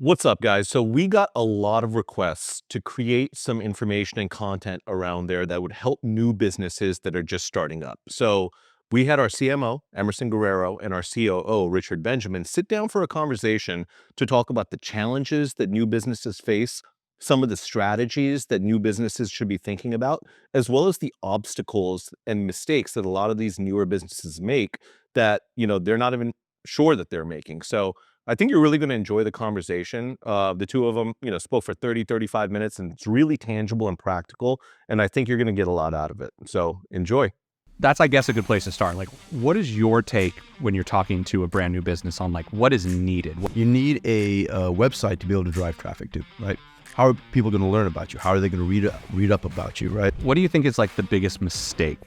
What's up, guys? So we got a lot of requests to create some information and content around there that would help new businesses that are just starting up. So we had our CMO, Emerson Guerrero, and our COO, Richard Benjamin, sit down for a conversation to talk about the challenges that new businesses face, some of the strategies that new businesses should be thinking about, as well as the obstacles and mistakes that a lot of these newer businesses make that, they're not even sure that they're making. So I think you're really going to enjoy the conversation. The two of them, spoke for 30, 35 minutes, and it's really tangible and practical. And I think you're going to get a lot out of it. So enjoy. That's, I guess, a good place to start. Like, what is your take when you're talking to a brand new business on like what is needed? You need a website to be able to drive traffic to, right? How are people going to learn about you? How are they going to read up about you, right? What do you think is like the biggest mistake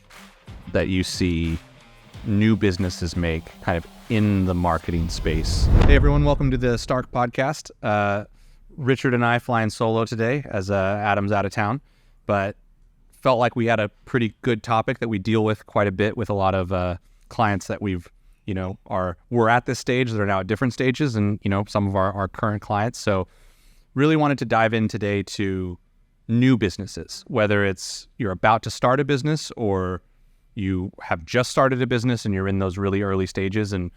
that you see new businesses make kind of in the marketing space? Hey everyone, welcome to the Stark Podcast. Richard and I flying solo today as Adam's out of town, but felt like we had a pretty good topic that we deal with quite a bit with a lot of clients that we're at this stage. They're now at different stages, and some of our current clients. So really wanted to dive in today to new businesses, whether it's you're about to start a business or you have just started a business and you're in those really early stages, and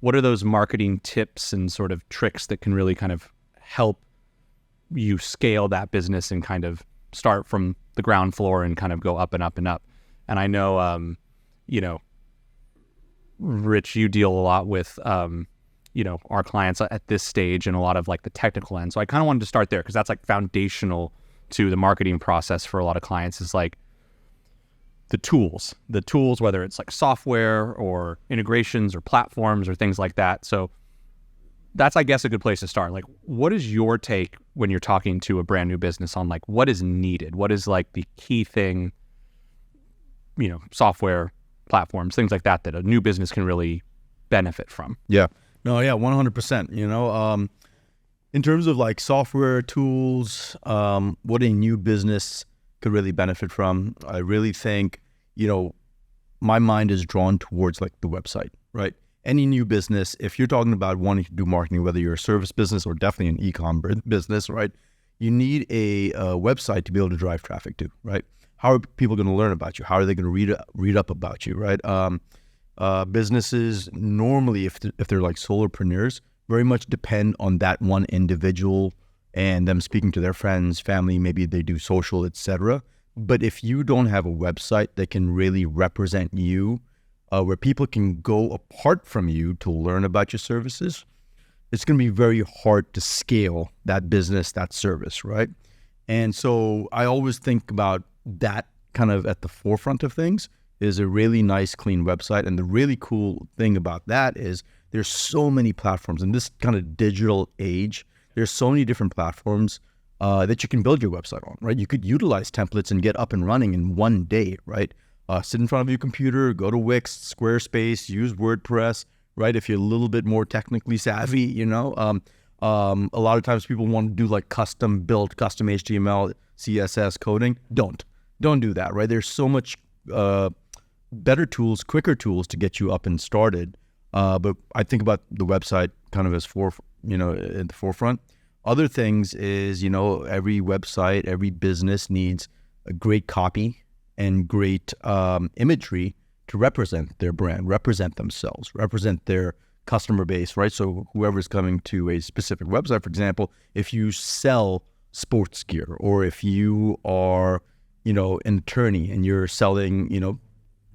what are those marketing tips and sort of tricks that can really kind of help you scale that business and kind of start from the ground floor and kind of go up and up and up. And I know, Rich, you deal a lot with, our clients at this stage and a lot of like the technical end. So I kind of wanted to start there because that's like foundational to the marketing process for a lot of clients is like, the tools, whether it's like software or integrations or platforms or things like that. So that's, I guess, a good place to start. Like, what is your take when you're talking to a brand new business on like what is needed? What is like the key thing, software, platforms, things like that a new business can really benefit from? Yeah. No, yeah, 100%. In terms of like software tools, what a new business could really benefit from, I really think, my mind is drawn towards like the website, right? Any new business, if you're talking about wanting to do marketing, whether you're a service business or definitely an e-com business, right? You need a website to be able to drive traffic to, right? How are people going to learn about you? How are they going to read up about you, right? Businesses normally, if they're like solopreneurs, very much depend on that one individual and them speaking to their friends, family, maybe they do social, etc. But if you don't have a website that can really represent you, where people can go apart from you to learn about your services, it's going to be very hard to scale that business, that service, right? And so I always think about that kind of at the forefront of things is a really nice, clean website. And the really cool thing about that is there's so many platforms in this kind of digital age. There's so many different platforms that you can build your website on, right? You could utilize templates and get up and running in one day, right? Sit in front of your computer, go to Wix, Squarespace, use WordPress, right? If you're a little bit more technically savvy, a lot of times people want to do like custom HTML, CSS coding. Don't do that, right? There's so much better tools, quicker tools to get you up and started. But I think about the website kind of as in the forefront. Other things is, every website, every business needs a great copy and great imagery to represent their brand, represent themselves, represent their customer base, right? So whoever's coming to a specific website, for example, if you sell sports gear or if you are, an attorney and you're selling,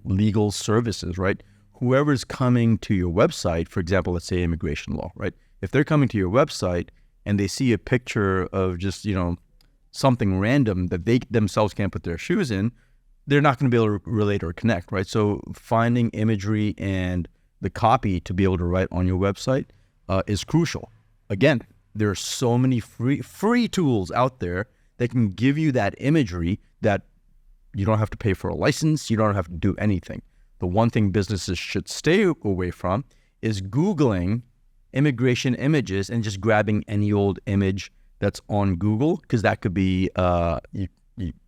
legal services, right? Whoever's coming to your website, for example, let's say immigration law, right? If they're coming to your website and they see a picture of just, something random that they themselves can't put their shoes in, they're not going to be able to relate or connect, right? So finding imagery and the copy to be able to write on your website is crucial. Again, there are so many free tools out there that can give you that imagery that you don't have to pay for a license, you don't have to do anything. The one thing businesses should stay away from is Googling immigration images and just grabbing any old image that's on Google, because that could be,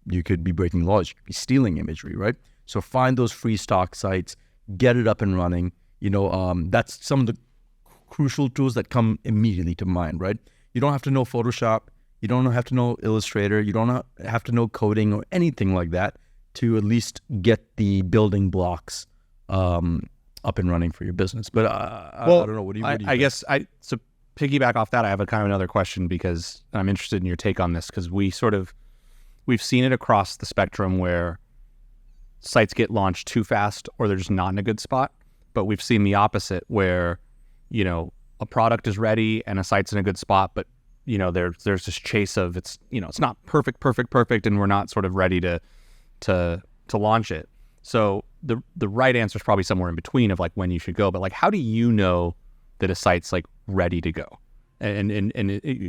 you could be breaking laws, you could be stealing imagery, right? So find those free stock sites, get it up and running. That's some of the crucial tools that come immediately to mind, right? You don't have to know Photoshop. You don't have to know Illustrator. You don't have to know coding or anything like that to at least get the building blocks up and running for your business. But I don't know. What do you I think? guess so piggyback off that, I have a kind of another question because I'm interested in your take on this, because we've seen it across the spectrum where sites get launched too fast or they're just not in a good spot. But we've seen the opposite where, a product is ready and a site's in a good spot, but there's this chase of it's not perfect, and we're not sort of ready to launch it. So the right answer is probably somewhere in between of like when you should go. But like, how do you know that a site's like ready to go? And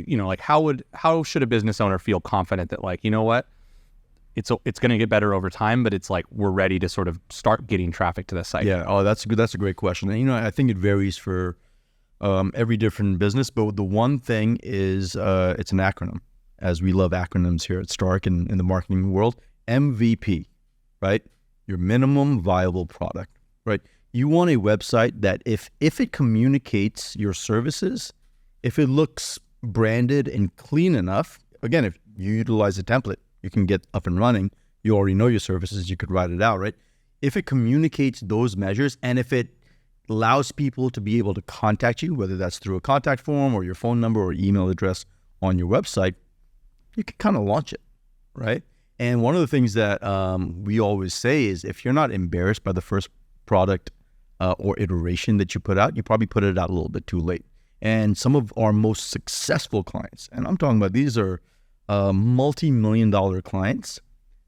like how should a business owner feel confident that like, what, it's going to get better over time, but it's like we're ready to sort of start getting traffic to the site? Yeah. Oh, that's a great question. And I think it varies for every different business, but the one thing is it's an acronym, as we love acronyms here at Stark and in the marketing world. MVP, right? Your minimum viable product, right? You want a website that if it communicates your services, if it looks branded and clean enough, again, if you utilize a template, you can get up and running. You already know your services, you could write it out, right? If it communicates those measures and if it allows people to be able to contact you, whether that's through a contact form or your phone number or email address on your website, you can kind of launch it, right? And one of the things that we always say is if you're not embarrassed by the first product or iteration that you put out, you probably put it out a little bit too late. And some of our most successful clients, and I'm talking about these are multi-million-dollar clients,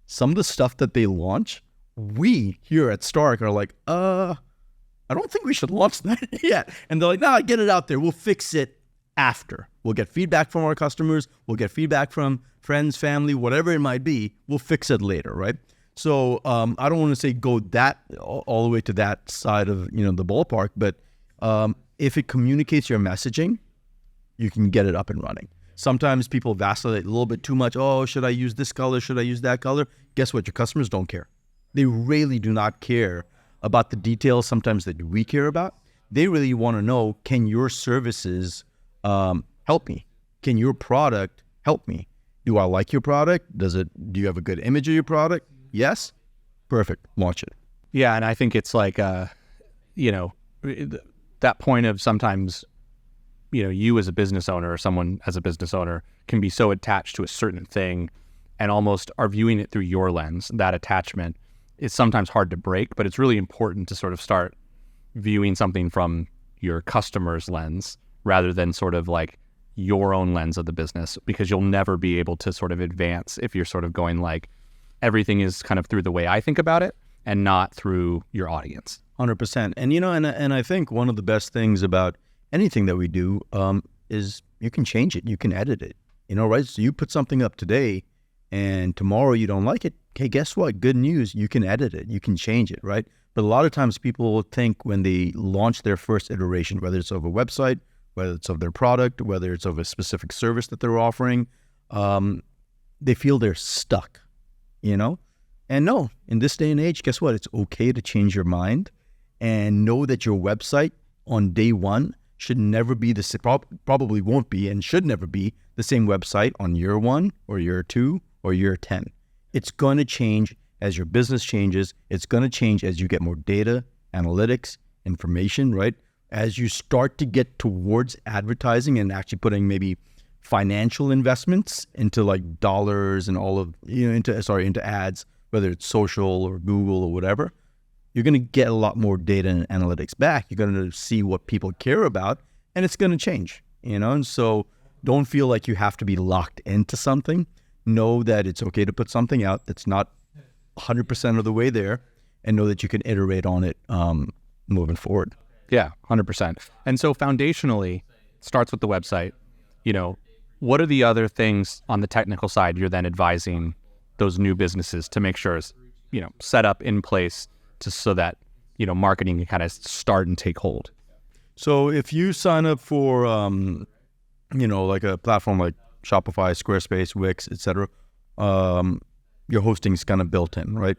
some of the stuff that they launch, we here at Stark are like, I don't think we should launch that yet. And they're like, nah, get it out there. We'll fix it after. We'll get feedback from our customers. We'll get feedback from friends, family, whatever it might be. We'll fix it later, right? So I don't want to say go that all the way to that side of the ballpark, but if it communicates your messaging, you can get it up and running. Sometimes people vacillate a little bit too much. Oh, should I use this color? Should I use that color? Guess what? Your customers don't care. They really do not care about the details sometimes that we care about. They really want to know, can your services help me? Can your product help me? Do I like your product? Do you have a good image of your product? Yes? Perfect. Launch it. Yeah, and I think it's like, that point of sometimes, you as a business owner or someone as a business owner can be so attached to a certain thing and almost are viewing it through your lens. That attachment is sometimes hard to break, but it's really important to sort of start viewing something from your customer's lens rather than sort of like your own lens of the business, because you'll never be able to sort of advance if you're sort of going like everything is kind of through the way I think about it and not through your audience. 100%. And and I think one of the best things about anything that we do is you can change it, you can edit it, right? So you put something up today and tomorrow you don't like it. Okay, guess what? Good news, you can edit it, you can change it, right? But a lot of times people will think when they launch their first iteration, whether it's of a website, whether it's of their product, whether it's of a specific service that they're offering, they feel they're stuck, And no, in this day and age, guess what? It's okay to change your mind and know that your website on day one should never be probably won't be and should never be the same website on year 1 or year 2 or year 10. It's going to change as your business changes. It's going to change as you get more data, analytics, information, right? As you start to get towards advertising and actually putting maybe financial investments into like dollars and all of, into ads, whether it's social or Google or whatever, you're going to get a lot more data and analytics back. You're going to see what people care about, and it's going to change, And so don't feel like you have to be locked into something. Know that it's okay to put something out that's not 100% of the way there, and know that you can iterate on it moving forward. Yeah, 100%. And so foundationally, it starts with the website. What are the other things on the technical side you're then advising those new businesses to make sure is, set up in place so that, marketing can kind of start and take hold? So if you sign up for, like a platform like Shopify, Squarespace, Wix, etc., your hosting is kind of built in, right?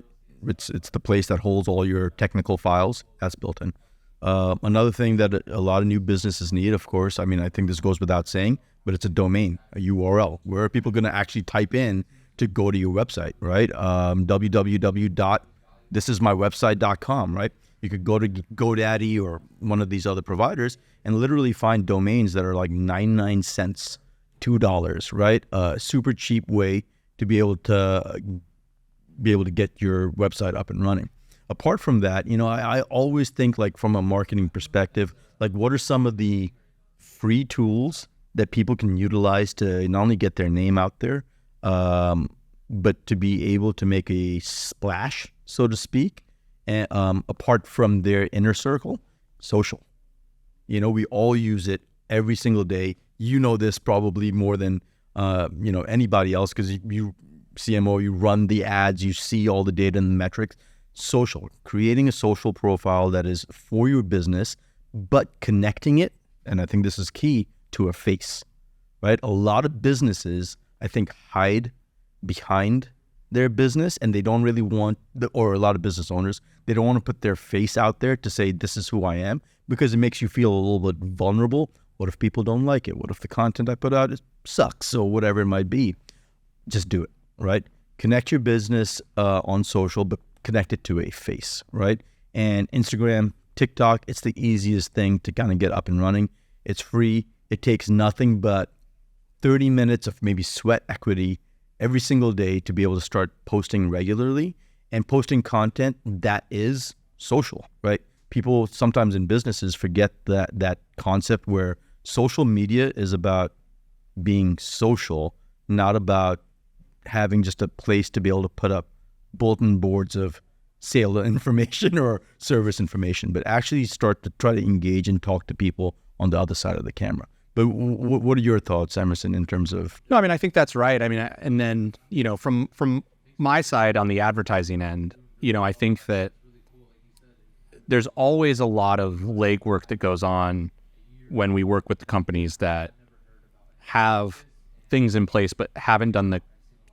It's the place that holds all your technical files. That's built in. Another thing that a lot of new businesses need, of course, I mean, I think this goes without saying, but it's a domain, a URL. Where are people going to actually type in to go to your website, right? www.thisismywebsite.com, right? You could go to GoDaddy or one of these other providers and literally find domains that are like 99 cents, $2, right? Super cheap way to be able to get your website up and running. Apart from that, I always think, like, from a marketing perspective, like, what are some of the free tools that people can utilize to not only get their name out there, but to be able to make a splash, so to speak, and apart from their inner circle? Social. We all use it every single day. You know this probably more than anybody else, because you CMO, you run the ads, you see all the data and the metrics. Social, creating a social profile that is for your business, but connecting it, and I think this is key, to a face, right? A lot of businesses, I think, hide behind their business, and they don't really want, or a lot of business owners, they don't want to put their face out there to say, this is who I am, because it makes you feel a little bit vulnerable. What if people don't like it? What if the content I put out sucks, or whatever it might be? Just do it, right? Connect your business on social, but connect it to a face, right? And Instagram, TikTok, it's the easiest thing to kind of get up and running. It's free. It takes nothing but 30 minutes of maybe sweat equity every single day to be able to start posting regularly and posting content that is social, right? People sometimes in businesses forget that concept where social media is about being social, not about having just a place to be able to put up bulletin boards of sale information or service information, but actually start to try to engage and talk to people on the other side of the camera. But what are your thoughts, Emerson, in terms of? No, I mean, I think that's right. I mean, and then, from my side on the advertising end, I think that there's always a lot of legwork that goes on when we work with the companies that have things in place but haven't done the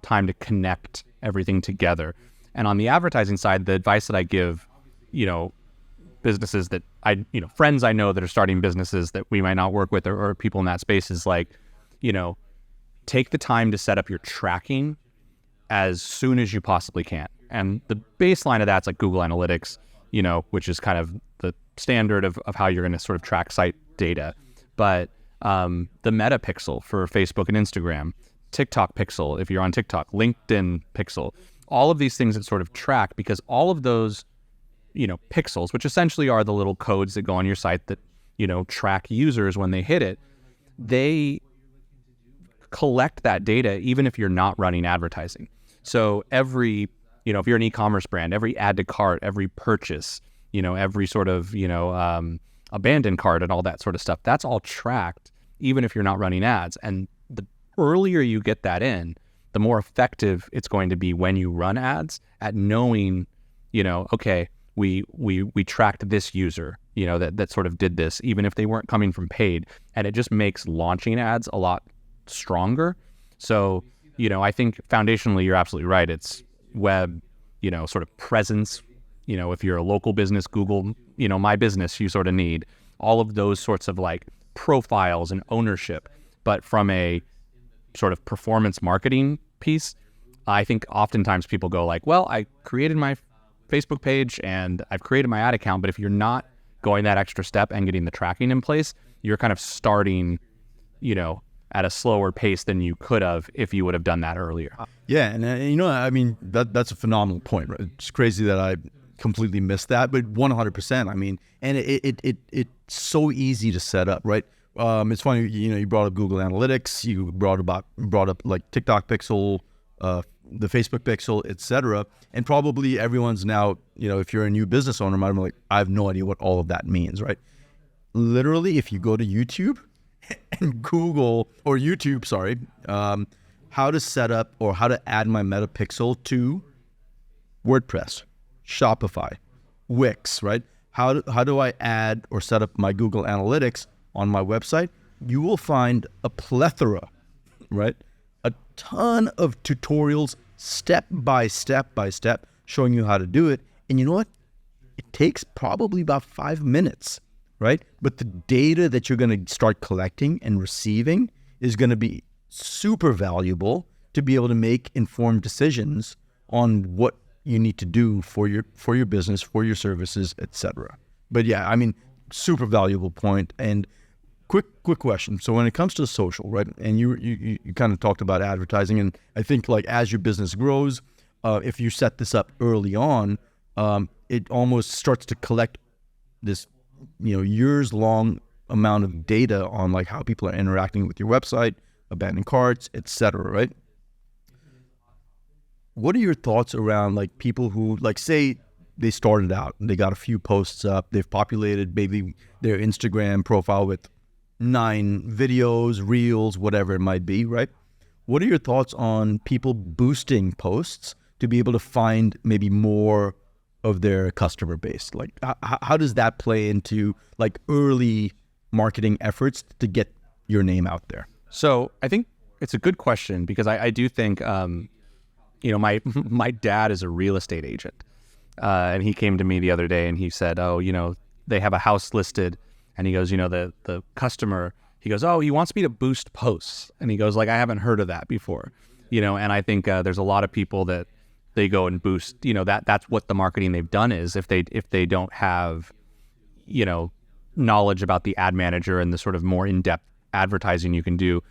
time to connect everything together. And on the advertising side, the advice that I give, businesses that friends I know that are starting businesses that we might not work with, or people in that space, is like, take the time to set up your tracking as soon as you possibly can. And the baseline of that's like Google Analytics, which is kind of the standard of how you're going to sort of track site data. But the Meta Pixel for Facebook and Instagram, TikTok Pixel if you're on TikTok, LinkedIn Pixel, all of these things that sort of track, because all of those, pixels, which essentially are the little codes that go on your site that, track users when they hit it, they collect that data even if you're not running advertising. So every, if you're an e-commerce brand, every add to cart, every purchase, every sort of, abandoned cart and all that sort of stuff, that's all tracked even if you're not running ads. And the earlier you get that in, the more effective it's going to be when you run ads at knowing, okay, we tracked this user, that sort of did this, even if they weren't coming from paid. And it just makes launching ads a lot stronger. So, I think foundationally, you're absolutely right. It's web, sort of presence. If you're a local business, Google, My Business, you sort of need all of those sorts of like profiles and ownership. But from a sort of performance marketing piece, I think oftentimes people go like, well, I created my Facebook page and I've created my ad account, but if you're not going that extra step and getting the tracking in place, you're kind of starting, at a slower pace than you could have if you would have done that earlier. Yeah, and I mean, that's a phenomenal point, right? It's crazy that I completely missed that, but 100%. I mean, and it's so easy to set up, right? It's funny, you brought up Google Analytics, you brought up like TikTok Pixel, the Facebook Pixel, etc. And probably everyone's now, if you're a new business owner, might be like, I have no idea what all of that means, right? Literally, if you go to YouTube and Google, or YouTube, sorry, how to set up or how to add my Meta Pixel to WordPress, Shopify, Wix, right? How do I add or set up my Google Analytics on my website? You will find a plethora, right? A ton of tutorials, step by step, showing you how to do it. And you know what? It takes probably about 5 minutes, right? But the data that you're going to start collecting and receiving is going to be super valuable to be able to make informed decisions on what you need to do for your business, for your services, etc. But yeah, I mean, super valuable point. And quick question. So when it comes to social, right? And you kind of talked about advertising, and I think like as your business grows, if you set this up early on, it almost starts to collect this, years long amount of data on like how people are interacting with your website, abandoned carts, etc. Right? What are your thoughts around like people who like say they started out and they got a few posts up, they've populated maybe their Instagram profile with 9 videos, reels, whatever it might be, right? What are your thoughts on people boosting posts to be able to find maybe more of their customer base? Like how does that play into like early marketing efforts to get your name out there? So I think it's a good question because I do think, my dad is a real estate agent. And he came to me the other day and he said, they have a house listed. And he goes, the customer, he goes, he wants me to boost posts. And he goes, like, I haven't heard of that before, and I think there's a lot of people that they go and boost, that's what the marketing they've done is if they don't have, knowledge about the ad manager and the sort of more in-depth advertising you can do.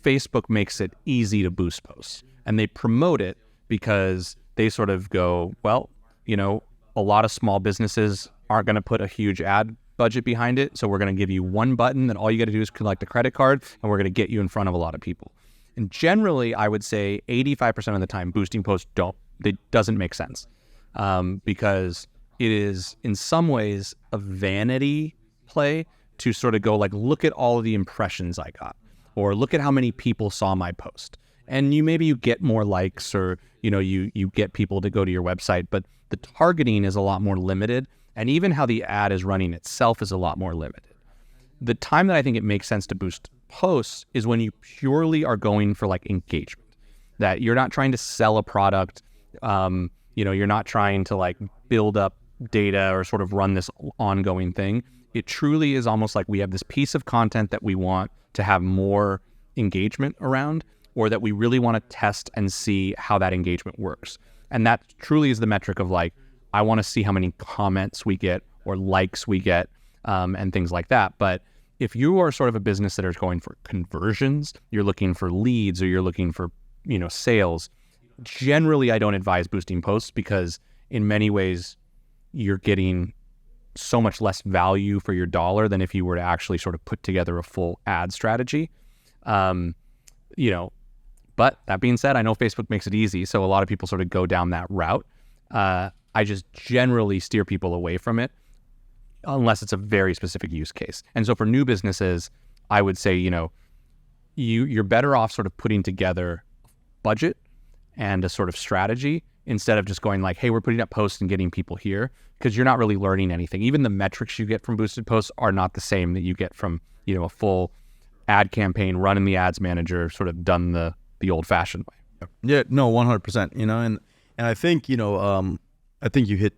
Facebook makes it easy to boost posts and they promote it because they sort of go, well, a lot of small businesses aren't going to put a huge ad budget behind it. So we're going to give you one button that all you got to do is collect a credit card and we're going to get you in front of a lot of people. And generally, I would say 85% of the time, boosting posts doesn't make sense because it is in some ways a vanity play to sort of go like, look at all of the impressions I got, or look at how many people saw my post. And you get more likes or, you get people to go to your website, but the targeting is a lot more limited. And even how the ad is running itself is a lot more limited. The time that I think it makes sense to boost posts is when you purely are going for like engagement, that you're not trying to sell a product. You're not trying to like build up data or sort of run this ongoing thing. It truly is almost like we have this piece of content that we want to have more engagement around, or that we really want to test and see how that engagement works. And that truly is the metric of like, I want to see how many comments we get or likes we get and things like that. But if you are sort of a business that is going for conversions, you're looking for leads or you're looking for, sales, generally I don't advise boosting posts because in many ways you're getting so much less value for your dollar than if you were to actually sort of put together a full ad strategy. But that being said, I know Facebook makes it easy. So a lot of people sort of go down that route. I just generally steer people away from it unless it's a very specific use case. And so for new businesses, I would say, you're better off sort of putting together budget and a sort of strategy instead of just going like, hey, we're putting up posts and getting people here, because you're not really learning anything. Even the metrics you get from boosted posts are not the same that you get from, a full ad campaign run in the ads manager, sort of done the old fashioned way. Yeah, no, 100%, and I think, I think you hit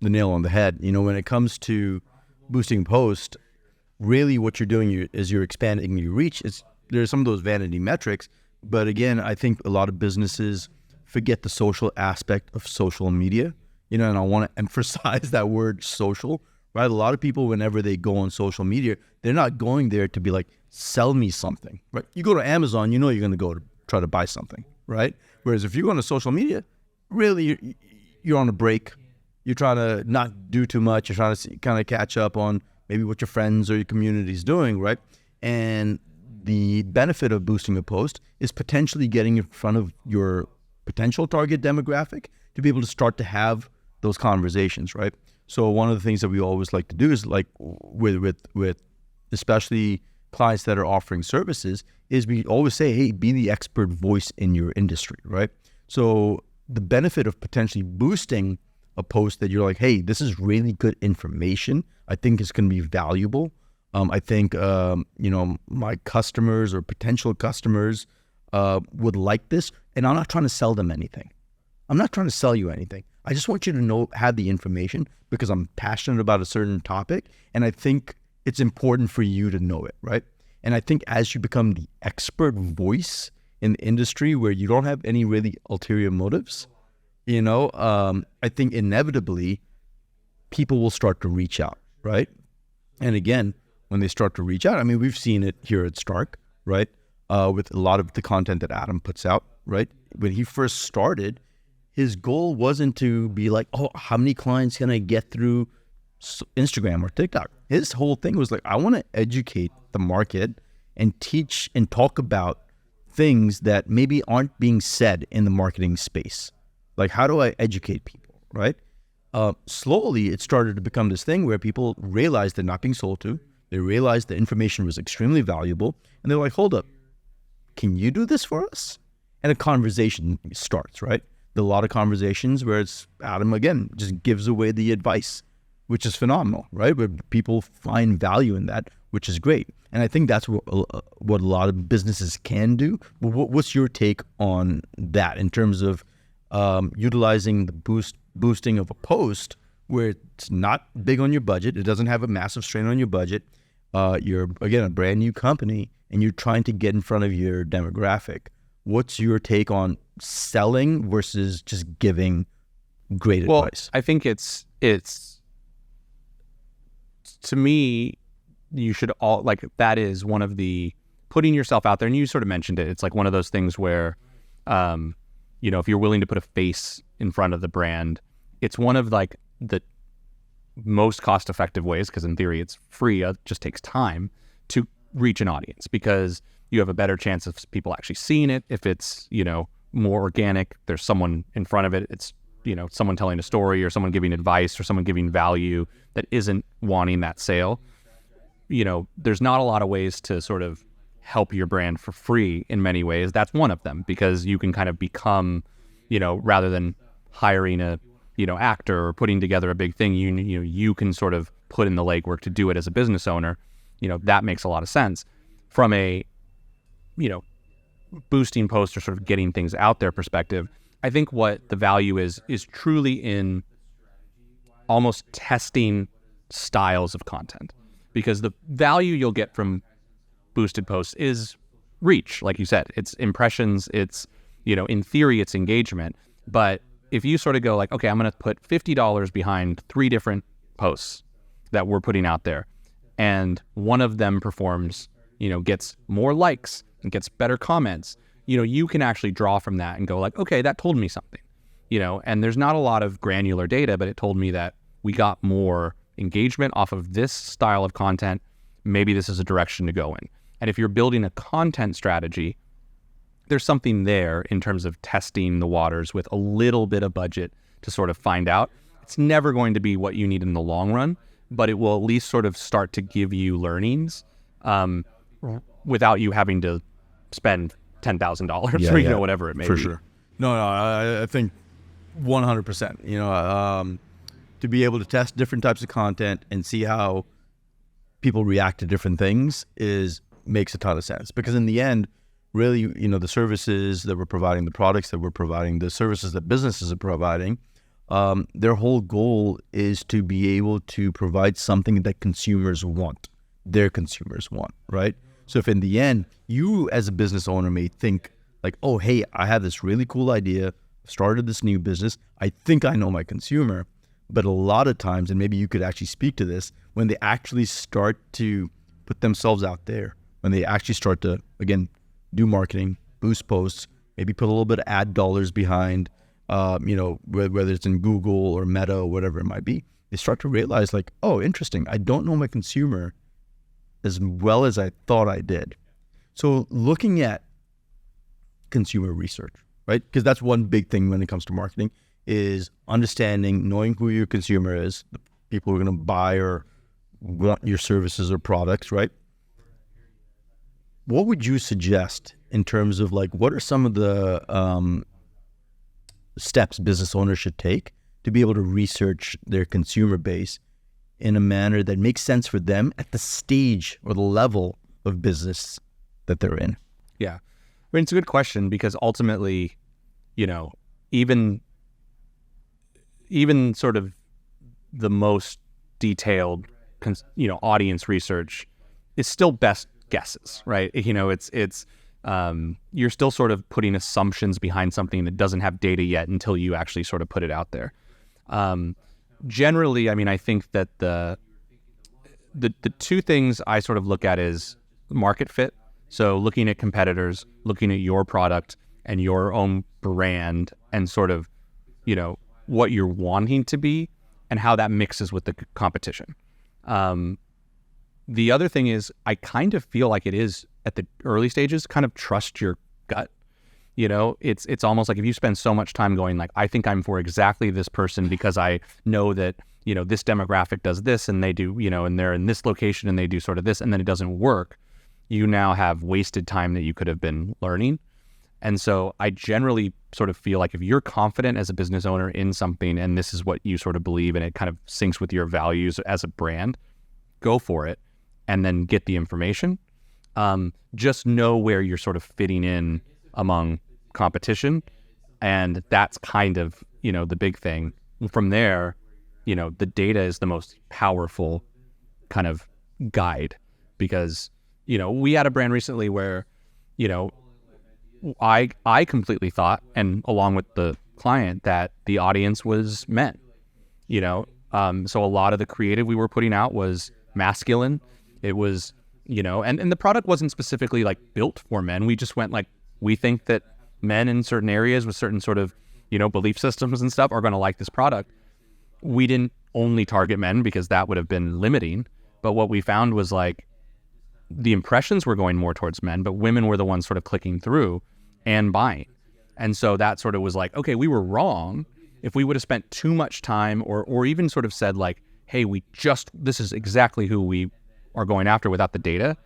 the nail on the head. When it comes to boosting post, really what you're doing is you're expanding your reach. There's some of those vanity metrics, but again, I think a lot of businesses forget the social aspect of social media, and I want to emphasize that word social, right? A lot of people, whenever they go on social media, they're not going there to be like, sell me something, right? You go to Amazon, you're going to go to try to buy something, right? Whereas if you go on to social media, really you're on a break. You're trying to not do too much. You're trying to kind of catch up on maybe what your friends or your community is doing, right? And the benefit of boosting a post is potentially getting in front of your potential target demographic to be able to start to have those conversations, right? So one of the things that we always like to do is like with especially clients that are offering services is we always say, hey, be the expert voice in your industry, right? So the benefit of potentially boosting a post that you're like, hey, this is really good information, I think it's going to be valuable. I think, my customers or potential customers would like this. And I'm not trying to sell them anything. I'm not trying to sell you anything. I just want you to have the information because I'm passionate about a certain topic. And I think it's important for you to know it, right? And I think as you become the expert voice in the industry where you don't have any really ulterior motives, I think inevitably people will start to reach out, right? And again, when they start to reach out, I mean, we've seen it here at Stark, right? With a lot of the content that Adam puts out, right? When he first started, his goal wasn't to be like, oh, how many clients can I get through Instagram or TikTok? His whole thing was like, I want to educate the market and teach and talk about things that maybe aren't being said in the marketing space. Like, how do I educate people, right? Slowly, it started to become this thing where people realized they're not being sold to. They realized the information was extremely valuable. And they're like, hold up, can you do this for us? And a conversation starts, right? There are a lot of conversations where it's Adam, again, just gives away the advice, which is phenomenal, right? Where people find value in that, which is great. And I think that's what a lot of businesses can do. But what's your take on that in terms of utilizing the boosting of a post where it's not big on your budget, it doesn't have a massive strain on your budget, you're, again, a brand new company, and you're trying to get in front of your demographic. What's your take on selling versus just giving great advice? I think it's to me, you should all, like, that is one of the, putting yourself out there, and you sort of mentioned it, it's like one of those things where, if you're willing to put a face in front of the brand, it's one of like the most cost-effective ways, because in theory it's free, it just takes time to reach an audience, because you have a better chance of people actually seeing it. If it's, more organic, there's someone in front of it, it's, someone telling a story or someone giving advice or someone giving value that isn't wanting that sale. There's not a lot of ways to sort of help your brand for free in many ways. That's one of them, because you can kind of become, rather than hiring a, actor or putting together a big thing, you can sort of put in the legwork to do it as a business owner. That makes a lot of sense from a, boosting posts or sort of getting things out there perspective. I think what the value is truly in almost testing styles of content, because the value you'll get from boosted posts is reach. Like you said, it's impressions, it's, in theory, it's engagement. But if you sort of go like, okay, I'm going to put $50 behind 3 different posts that we're putting out there, and one of them performs, gets more likes and gets better comments, you can actually draw from that and go like, okay, that told me something, and there's not a lot of granular data, but it told me that we got more engagement off of this style of content. Maybe this is a direction to go in. And if you're building a content strategy, there's something there in terms of testing the waters with a little bit of budget to sort of find out. It's never going to be what you need in the long run, but it will at least sort of start to give you learnings without you having to spend $10,000 or whatever it may be. For sure. No, I think 100%. To be able to test different types of content and see how people react to different things makes a ton of sense, because in the end, really, the services that we're providing, the products that we're providing, the services that businesses are providing, their whole goal is to be able to provide something that consumers want, their consumers want, right? So if in the end, you as a business owner may think like, oh, hey, I have this really cool idea, started this new business, I think I know my consumer. But a lot of times, and maybe you could actually speak to this, when they actually start to put themselves out there, when they actually start to, again, do marketing, boost posts, maybe put a little bit of ad dollars behind, whether it's in Google or Meta or whatever it might be, they start to realize like, oh, interesting, I don't know my consumer as well as I thought I did. So looking at consumer research, right? Because that's one big thing when it comes to marketing, is understanding, knowing who your consumer is, the people who are going to buy or want your services or products, right? What would you suggest in terms of like, what are some of the steps business owners should take to be able to research their consumer base in a manner that makes sense for them at the stage or the level of business that they're in? Yeah. I mean, it's a good question, because ultimately, even even sort of the most detailed, audience research is still best guesses, right? It's you're still sort of putting assumptions behind something that doesn't have data yet until you actually sort of put it out there. Generally, I mean, I think that the two things I sort of look at is market fit. So looking at competitors, looking at your product and your own brand and sort of, what you're wanting to be and how that mixes with the competition. The other thing is I kind of feel like it is at the early stages, kind of trust your gut. It's almost like if you spend so much time going like, I think I'm for exactly this person because I know that, this demographic does this and they do, and they're in this location and they do sort of this, and then it doesn't work. You now have wasted time that you could have been learning. And so I generally sort of feel like if you're confident as a business owner in something and this is what you sort of believe and it kind of syncs with your values as a brand, go for it and then get the information. Just know where you're sort of fitting in among competition. And that's kind of, the big thing. From there, the data is the most powerful kind of guide because, we had a brand recently where, I completely thought, and along with the client, that the audience was men, so a lot of the creative we were putting out was masculine. It was, and the product wasn't specifically like built for men. We just went like, we think that men in certain areas with certain sort of, belief systems and stuff are going to like this product. We didn't only target men because that would have been limiting. But what we found was like the impressions were going more towards men, but women were the ones sort of clicking through and buying. And so that sort of was like, okay, we were wrong. If we would have spent too much time or even sort of said like, hey, this is exactly who we are going after without the data,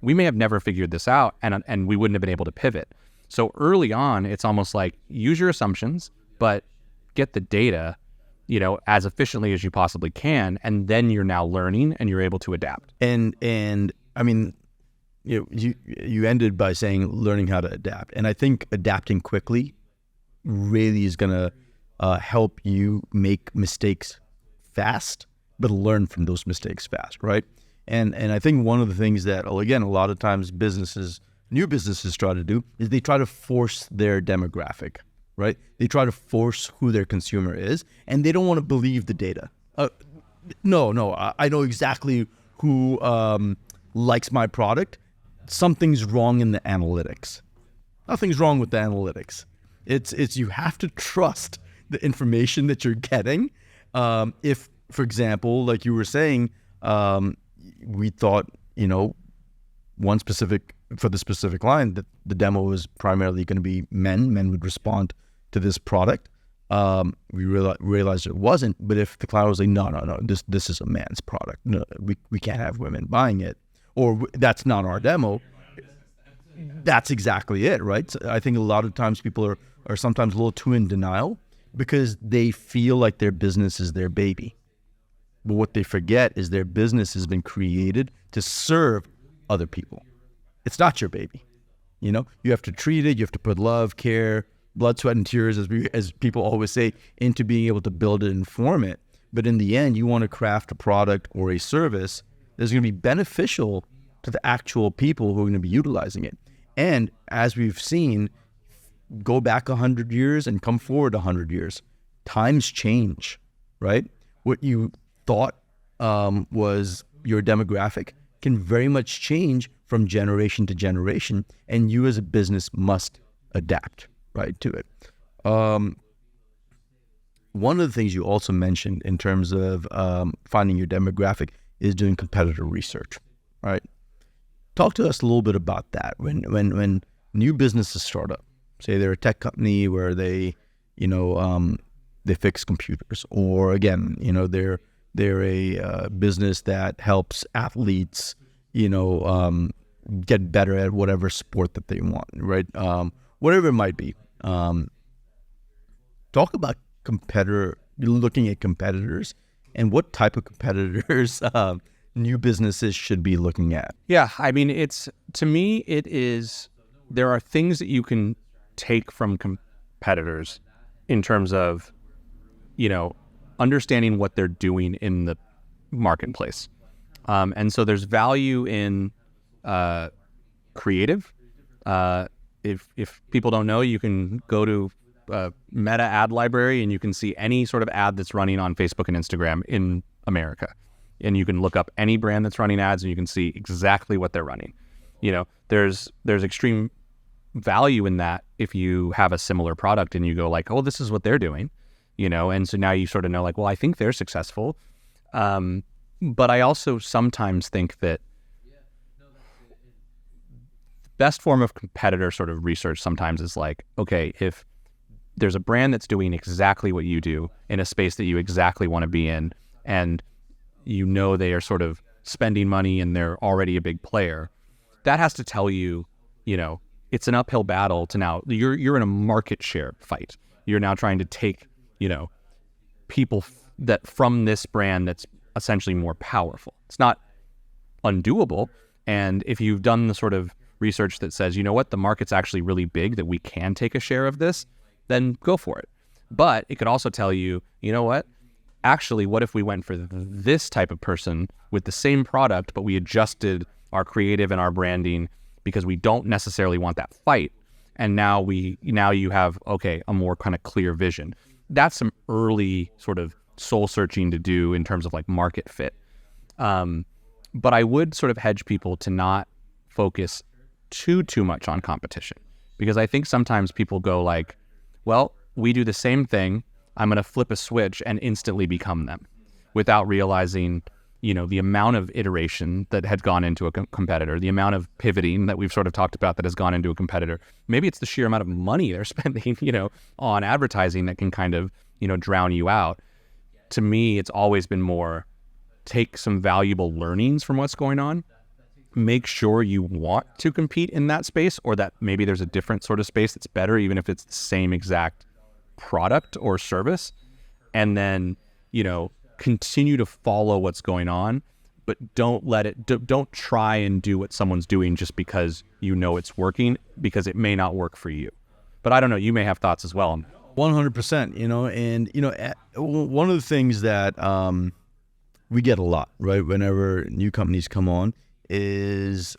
we may have never figured this out and we wouldn't have been able to pivot. So early on, it's almost like use your assumptions, but get the data, as efficiently as you possibly can. And then you're now learning and you're able to adapt. And I mean, you ended by saying learning how to adapt. And I think adapting quickly really is going to help you make mistakes fast, but learn from those mistakes fast, right? And I think one of the things that, again, a lot of times new businesses try to do is they try to force their demographic, right? They try to force who their consumer is, and they don't want to believe the data. No, I know exactly who likes my product. Something's wrong in the analytics. Nothing's wrong with the analytics. It's you have to trust the information that you're getting. If, for example, like you were saying, we thought, for the specific line that the demo was primarily going to be men would respond to this product. We realized it wasn't, but if the client was like, no, this is a man's product. No, we can't have women buying it, or that's not our demo. That's exactly it, right? So I think a lot of times people are sometimes a little too in denial because they feel like their business is their baby. But what they forget is their business has been created to serve other people. It's not your baby. You have to treat it. You have to put love, care, blood, sweat, and tears, as people always say, into being able to build it and form it. But in the end, you want to craft a product or a service that's going to be beneficial to the actual people who are going to be utilizing it. And as we've seen, go back 100 years and come forward 100 years. Times change, right? What you thought was your demographic can very much change from generation to generation, and you as a business must adapt, right, to it. One of the things you also mentioned in terms of finding your demographic is doing competitor research, right? Talk to us a little bit about that. When new businesses start up, say they're a tech company where they fix computers, or again, they're a business that helps athletes, get better at whatever sport that they want, right? Whatever it might be. Talk about looking at competitors and what type of competitors new businesses should be looking at. Yeah, I mean, there are things that you can take from competitors in terms of, understanding what they're doing in the marketplace. And so there's value in creative. If people don't know, you can go to Meta ad library and you can see any sort of ad that's running on Facebook and Instagram in America. And you can look up any brand that's running ads and you can see exactly what they're running. There's extreme value in that if you have a similar product and you go like, oh, this is what they're doing, and so now you sort of know like, well, I think they're successful. But I also sometimes think that best form of competitor sort of research sometimes is like, okay, if there's a brand that's doing exactly what you do in a space that you exactly want to be in, and they are sort of spending money and they're already a big player, that has to tell you, it's an uphill battle to now, you're in a market share fight. You're now trying to take, people that from this brand that's essentially more powerful. It's not undoable. And if you've done the sort of research that says, the market's actually really big, that we can take a share of this, then go for it. But it could also tell you, actually, what if we went for this type of person with the same product, but we adjusted our creative and our branding because we don't necessarily want that fight. And now you have, okay, a more kind of clear vision. That's some early sort of soul searching to do in terms of like market fit. But I would sort of hedge people to not focus too much on competition, because I think sometimes people go like, well, we do the same thing, I'm going to flip a switch and instantly become them, without realizing, the amount of iteration that had gone into a competitor, the amount of pivoting that we've sort of talked about that has gone into a competitor. Maybe it's the sheer amount of money they're spending, on advertising that can kind of, drown you out. To me, it's always been more take some valuable learnings from what's going on, make sure you want to compete in that space, or that maybe there's a different sort of space that's better, even if it's the same exact product or service, and then, continue to follow what's going on, but don't try and do what someone's doing just because it's working, because it may not work for you. But I don't know, you may have thoughts as well. 100%, and one of the things that we get a lot, right, whenever new companies come on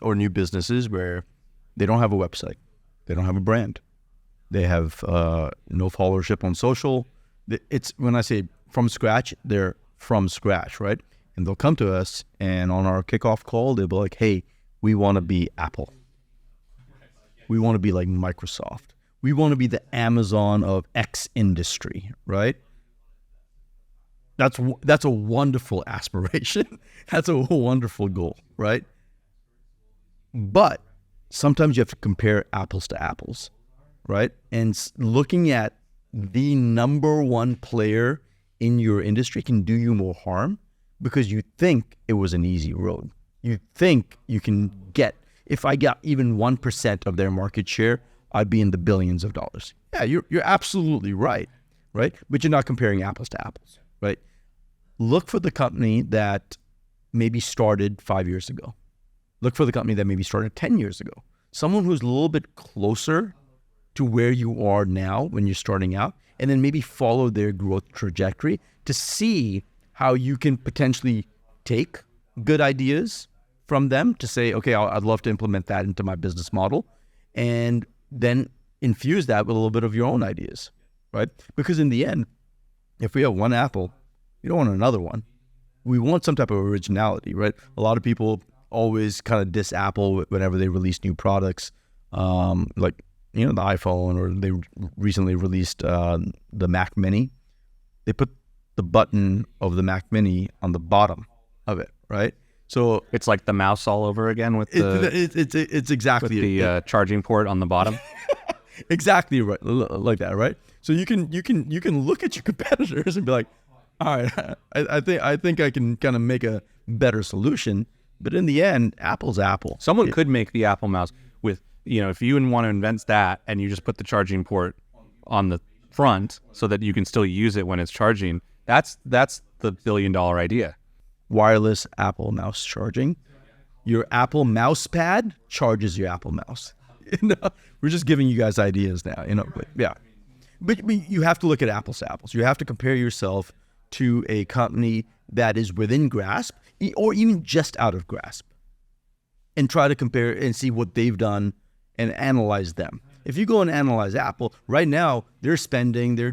or new businesses, where they don't have a website, they don't have a brand, they have no followership on social. It's, when I say from scratch, they're from scratch, right? And they'll come to us, and on our kickoff call, they'll be like, hey, we want to be Apple. We want to be like Microsoft. We want to be the Amazon of X industry, right? That's a wonderful aspiration. That's a wonderful goal, right? But sometimes you have to compare apples to apples, right? And looking at the number one player in your industry can do you more harm, because you think it was an easy road. You think you can get, if I got even 1% of their market share, I'd be in the billions of dollars. Yeah, you're absolutely right? But you're not comparing apples to apples, right? Look for the company that maybe started 5 years ago. Look for the company that maybe started 10 years ago. Someone who's a little bit closer to where you are now when you're starting out, and then maybe follow their growth trajectory to see how you can potentially take good ideas from them to say, okay, I'd love to implement that into my business model, and then infuse that with a little bit of your own ideas, right? Because in the end, if we have one Apple, you don't want another one. We want some type of originality, right? A lot of people always kind of diss Apple whenever they release new products, like, the iPhone, or they recently released the Mac Mini. They put the button of the Mac Mini on the bottom of it, right? So it's like the mouse all over again with it's exactly with the charging port on the bottom. Exactly right, like that, right? So you can look at your competitors and be like, all right, I think I can kind of make a better solution. But in the end, Apple's Apple. Someone could make the Apple mouse with, if you want to invent that and you just put the charging port on the front so that you can still use it when it's charging, that's the $1 billion idea. Wireless Apple mouse charging. Your Apple mouse pad charges your Apple mouse. We're just giving you guys ideas now, but yeah. But you have to look at apples to apples. You have to compare yourself to a company that is within grasp or even just out of grasp and try to compare and see what they've done and analyze them. If you go and analyze Apple, right now they're spending, they're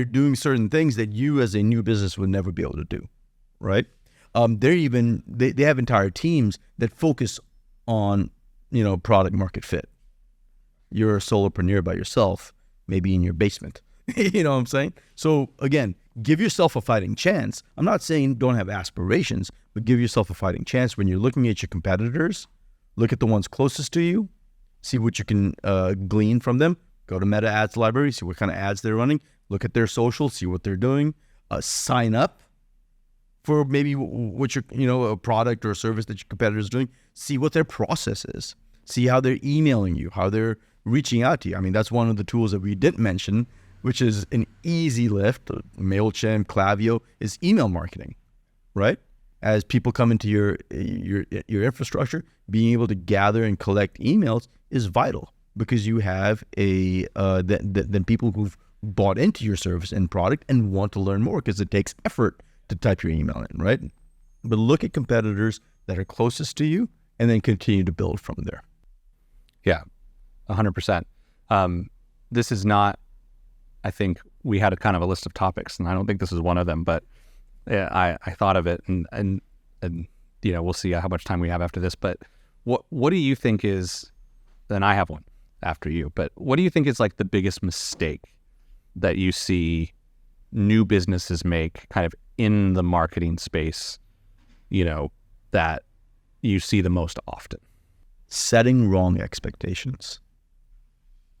doing certain things that you as a new business would never be able to do, right? They have entire teams that focus on, product market fit. You're a solopreneur by yourself, maybe in your basement. You know what I'm saying? So again, give yourself a fighting chance. I'm not saying don't have aspirations, but give yourself a fighting chance when you're looking at your competitors. Look at the ones closest to you. See what you can glean from them. Go to Meta Ads Library, see what kind of ads they're running. Look at their social, see what they're doing. Sign up for maybe what your, a product or a service that your competitor is doing. See what their process is. See how they're emailing you, how they're reaching out to you. I mean, that's one of the tools that we didn't mention, which is an easy lift. MailChimp, Klaviyo is email marketing, right? As people come into your infrastructure, being able to gather and collect emails is vital because you have then people who've bought into your service and product and want to learn more because it takes effort to type your email in, right? But look at competitors that are closest to you and then continue to build from there. Yeah, 100%. This is not, I think we had a kind of a list of topics, and I don't think this is one of them, but yeah, I thought of it, and we'll see how much time we have after this. But what do you think is? Then I have one after you. But what do you think is like the biggest mistake that you see new businesses make, kind of in the marketing space? That you see the most often. Setting wrong expectations.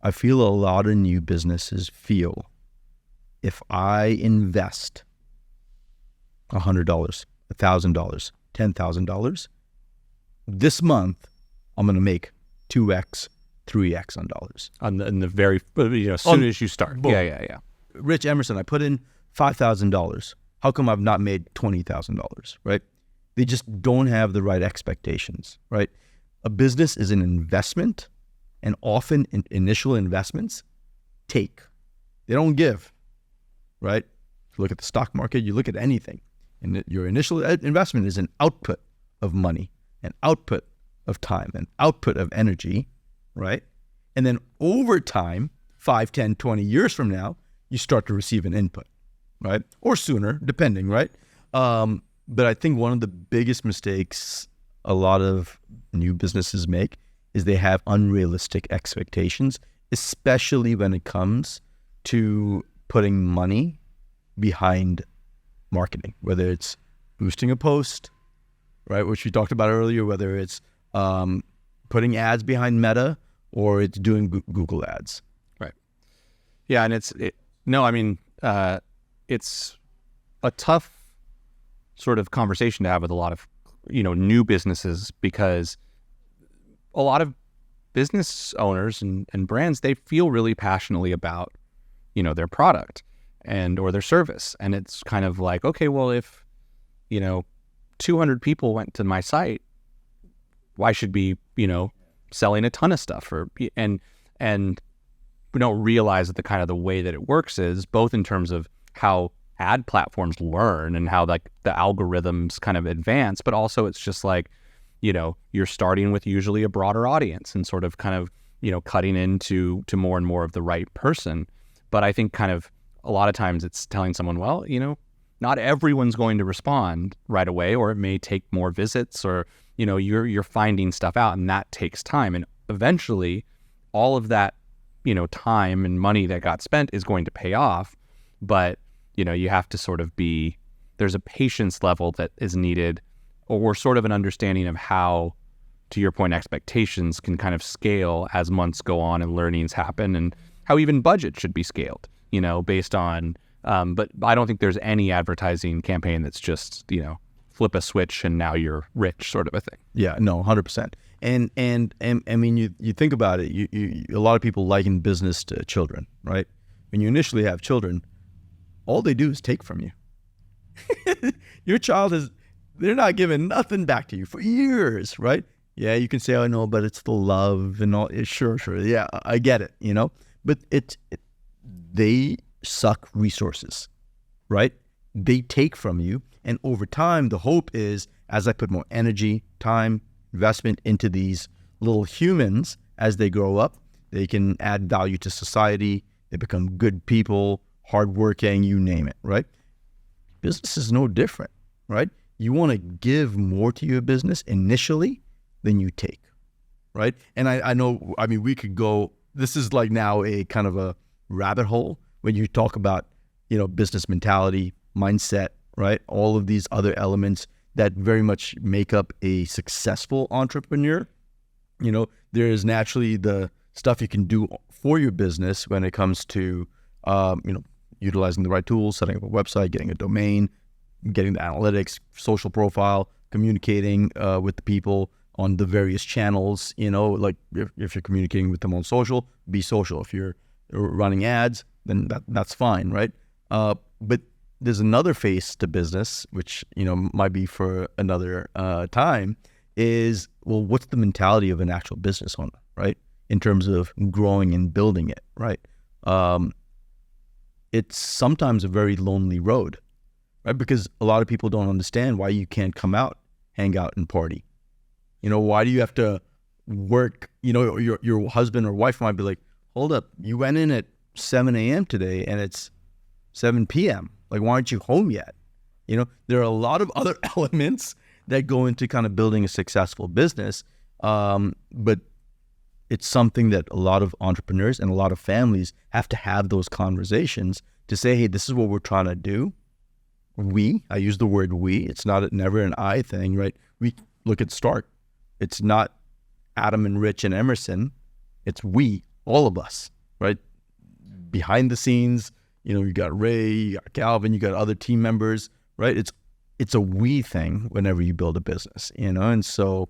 I feel a lot of new businesses feel if I invest $100, $1,000, $10,000, this month I'm going to make 2x, 3x on dollars. In the very, as soon as you start. Boom. Yeah. Rich Emerson, I put in $5,000. How come I've not made $20,000, right? They just don't have the right expectations, right? A business is an investment, and often initial investments they don't give, right? You look at the stock market, you look at anything, and your initial investment is an output of money, an output of time, an output of energy, right? And then over time, 5, 10, 20 years from now, you start to receive an input, right? Or sooner, depending, right? But I think one of the biggest mistakes a lot of new businesses make is they have unrealistic expectations, especially when it comes to putting money behind marketing, whether it's boosting a post, right, which we talked about earlier, whether it's putting ads behind Meta or it's doing Google ads. Right. Yeah, and it's a tough sort of conversation to have with a lot of new businesses, because a lot of business owners and brands, they feel really passionately about their product or their service, and it's kind of like, okay, well, if 200 people went to my site, why should be selling a ton of stuff? And we don't realize that the way that it works is both in terms of how ad platforms learn and how like the algorithms kind of advance, but also it's just like, you're starting with usually a broader audience and sort of kind of, cutting into more and more of the right person. But I think kind of a lot of times it's telling someone, well, not everyone's going to respond right away, or it may take more visits, or, you're finding stuff out, and that takes time. And eventually all of that, time and money that got spent is going to pay off. But you have to sort of there's a patience level that is needed, or sort of an understanding of how, to your point, expectations can kind of scale as months go on and learnings happen, and how even budget should be scaled, based on, but I don't think there's any advertising campaign that's just, flip a switch and now you're rich sort of a thing. Yeah, no, 100%. And I mean, you think about it, you a lot of people liken business to children, right? When you initially have children, all they do is take from you. Your child they're not giving nothing back to you for years, right? Yeah, you can say, oh no, but it's the love and all. Sure. Yeah, I get it, But they suck resources, right? they take from you. And over time, the hope is as I put more energy, time, investment into these little humans as they grow up, they can add value to society. They become good people, hardworking, you name it, right? Business is no different, right? You want to give more to your business initially than you take, right? And I know, I mean, we could go, this is like now a kind of a rabbit hole when you talk about, business mentality, mindset, right? All of these other elements that very much make up a successful entrepreneur. There is naturally the stuff you can do for your business when it comes to, utilizing the right tools, setting up a website, getting a domain, getting the analytics, social profile, communicating with the people on the various channels. Like if you're communicating with them on social, be social. If you're running ads, then that's fine, right? But there's another face to business, which might be for another time. Is, well, what's the mentality of an actual business owner, right? In terms of growing and building it, right? It's sometimes a very lonely road, right? Because a lot of people don't understand why you can't come out, hang out, and party. Why do you have to work? Your husband or wife might be like, hold up, you went in at 7 a.m. today and it's 7 p.m. Like, why aren't you home yet? There are a lot of other elements that go into kind of building a successful business. But it's something that a lot of entrepreneurs and a lot of families have to have those conversations to say, hey, this is what we're trying to do. I use the word we, it's never an I thing, right? We look at Stark. It's not Adam and Rich and Emerson. It's we, all of us, right? Behind the scenes, you got Ray, you got Calvin, you got other team members, right? It's a we thing whenever you build a business, and so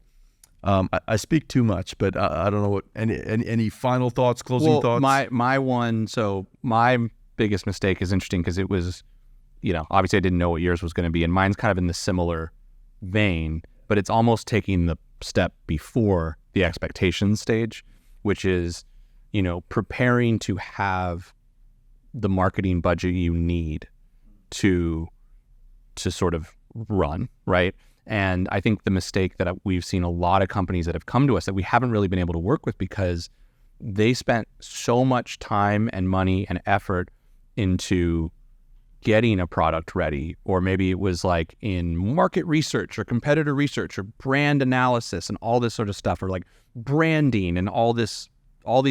I speak too much, but I don't know what any final thoughts, closing thoughts. My biggest mistake is interesting because it was, obviously I didn't know what yours was going to be, and mine's kind of in the similar vein, but it's almost taking the step before the expectations stage, which is, preparing to have the marketing budget you need to sort of run, right? And I think the mistake that we've seen a lot of companies that have come to us that we haven't really been able to work with because they spent so much time and money and effort into getting a product ready, or maybe it was like in market research or competitor research or brand analysis and all this sort of stuff, or like branding and all these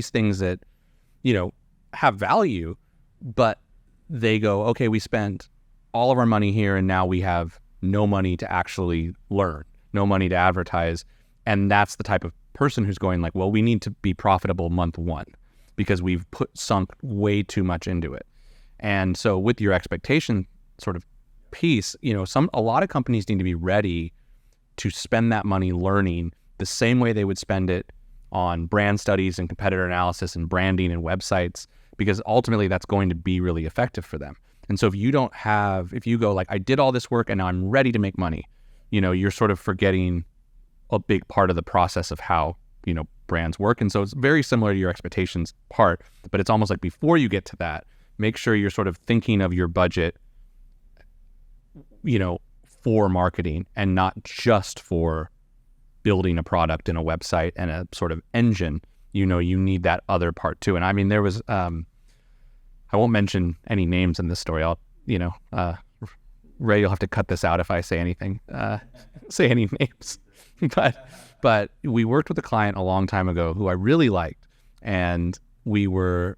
things that, have value, but they go, okay, we spent all of our money here and now we have no money to actually learn, no money to advertise. And that's the type of person who's going like, well, we need to be profitable month one because we've sunk way too much into it. And so with your expectation sort of piece, a lot of companies need to be ready to spend that money learning the same way they would spend it on brand studies and competitor analysis and branding and websites, because ultimately that's going to be really effective for them. And so if you go like, I did all this work and now I'm ready to make money, you're sort of forgetting a big part of the process of how, brands work. And so it's very similar to your expectations part, but it's almost like before you get to that, make sure you're sort of thinking of your budget, for marketing and not just for building a product and a website and a sort of engine. You need that other part too. And I mean, there was, I won't mention any names in this story. Ray, you'll have to cut this out if I say anything, say any names. But we worked with a client a long time ago who I really liked, and we were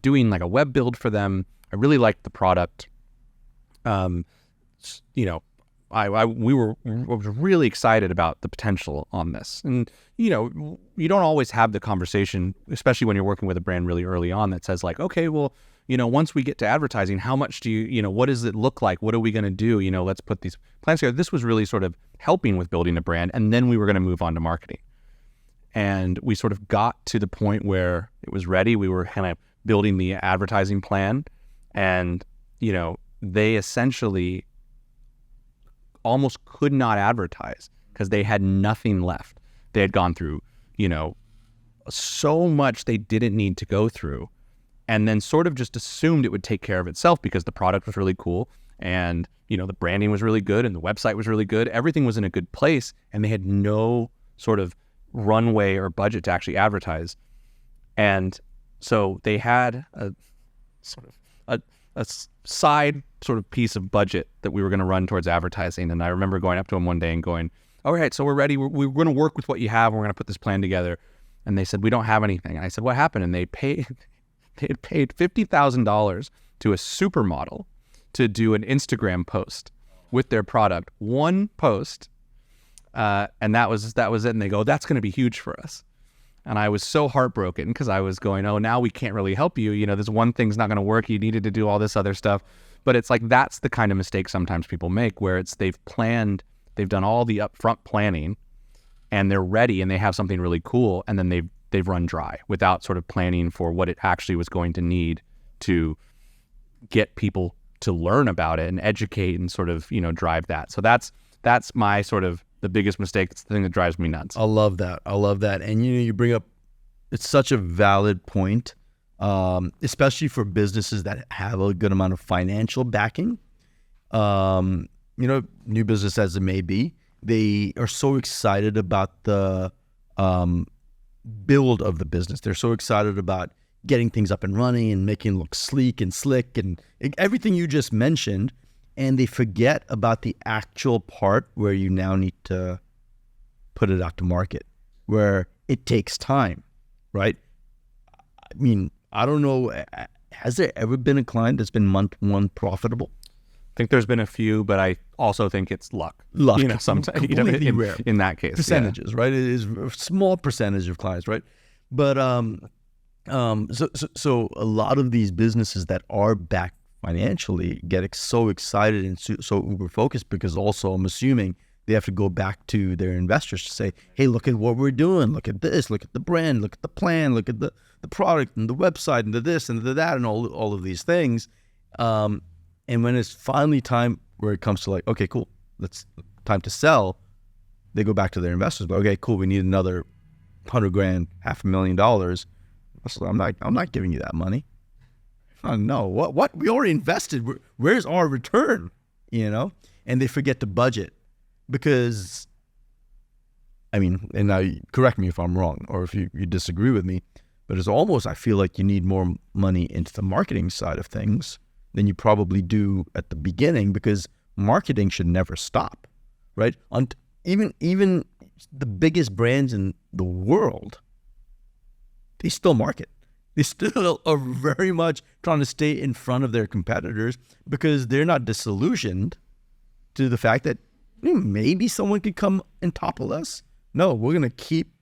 doing like a web build for them. I really liked the product. We were really excited about the potential on this. And, you don't always have the conversation, especially when you're working with a brand really early on, that says like, okay, well, once we get to advertising, how much do you, what does it look like? What are we going to do? Let's put these plans together. This was really sort of helping with building a brand. And then we were going to move on to marketing. And we sort of got to the point where it was ready. We were kind of building the advertising plan. And, they essentially almost could not advertise because they had nothing left. They had gone through, so much they didn't need to go through, and then sort of just assumed it would take care of itself because the product was really cool. and the branding was really good and the website was really good. Everything was in a good place, and they had no sort of runway or budget to actually advertise. And so they had a sort of a side sort of piece of budget that we were going to run towards advertising. And I remember going up to them one day and going, all right, so we're ready. We're going to work with what you have. We're going to put this plan together. And they said, we don't have anything. And I said, what happened? And they had paid $50,000 to a supermodel to do an Instagram post with their product, one post. And that was it. And they go, that's going to be huge for us. And I was so heartbroken because I was going, oh, now we can't really help you. This one thing's not going to work. You needed to do all this other stuff. But it's like, that's the kind of mistake sometimes people make, where they've done all the upfront planning and they're ready and they have something really cool. And then they've run dry without sort of planning for what it actually was going to need to get people to learn about it and educate and sort of, drive that. So that's my sort of the biggest mistake. It's the thing that drives me nuts. I love that. And you bring up, it's such a valid point, especially for businesses that have a good amount of financial backing. New business as it may be, they are so excited about the build of the business. They're so excited about getting things up and running and making it look sleek and slick and everything you just mentioned. And they forget about the actual part where you now need to put it out to market, where it takes time, right? I mean, I don't know. Has there ever been a client that's been month one profitable? I think there's been a few, but I also think it's luck. Sometimes completely rare. In that case, percentages, right? It is a small percentage of clients, right? But so a lot of these businesses that are backed financially get so excited and so uber focused because also I'm assuming they have to go back to their investors to say, hey, look at what we're doing. Look at this. Look at the brand. Look at the plan. Look at the product and the website and the this and the that and all of these things. And when it's finally time where it comes to like, okay, cool, time to sell, they go back to their investors. But okay, cool, we need another $100,000, $500,000. So I'm not giving you that money. Oh, no, what? We already invested. Where's our return? And they forget to budget because, and now correct me if I'm wrong or if you disagree with me, but it's almost, I feel like you need more money into the marketing side of things than you probably do at the beginning, because marketing should never stop, right? Even the biggest brands in the world, they still market. They still are very much trying to stay in front of their competitors because they're not disillusioned to the fact that maybe someone could come and topple us. No, we're going to keep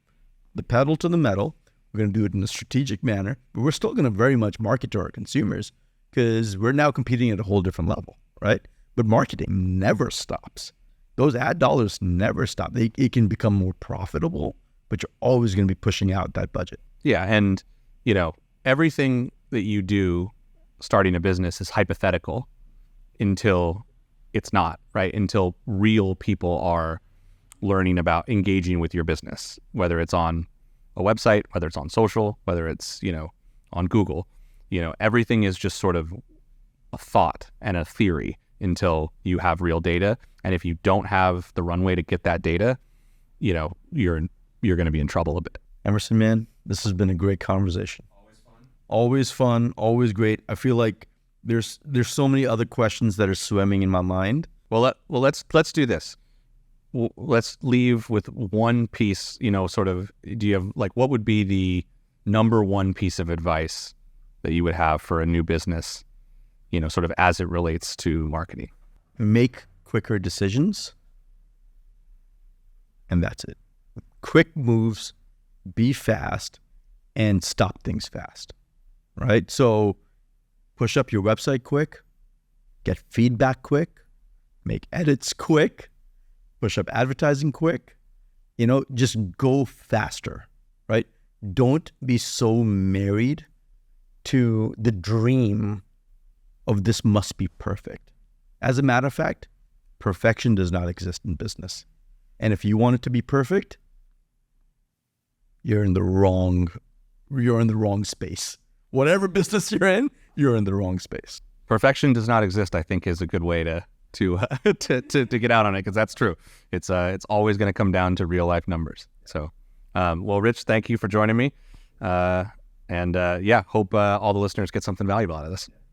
the pedal to the metal. We're going to do it in a strategic manner, but we're still going to very much market to our consumers because we're now competing at a whole different level, right? But marketing never stops. Those ad dollars never stop. It can become more profitable, but you're always going to be pushing out that budget. Yeah, and everything that you do starting a business is hypothetical until it's not, right? Until real people are learning about engaging with your business, whether it's on a website, whether it's on social, whether it's, on Google, everything is just sort of a thought and a theory until you have real data. And if you don't have the runway to get that data, you're going to be in trouble a bit. Emerson, man, this has been a great conversation. Always fun, always great. I feel like there's so many other questions that are swimming in my mind. Well, let's do this. Let's leave with one piece. Sort of. Do you have what would be the number one piece of advice that you would have for a new business? Sort of as it relates to marketing. Make quicker decisions, and that's it. Quick moves, be fast, and stop things fast. Right? So push up your website quick, get feedback quick, make edits quick, push up advertising quick, just go faster, right? Don't be so married to the dream of this must be perfect. As a matter of fact, perfection does not exist in business. And if you want it to be perfect, you're in the wrong space. Whatever business you're in the wrong space. perfection does not exist, I think, is a good way to get out on it, because that's true. It's always going to come down to real life numbers. So, well, Rich, thank you for joining me. And hope all the listeners get something valuable out of this.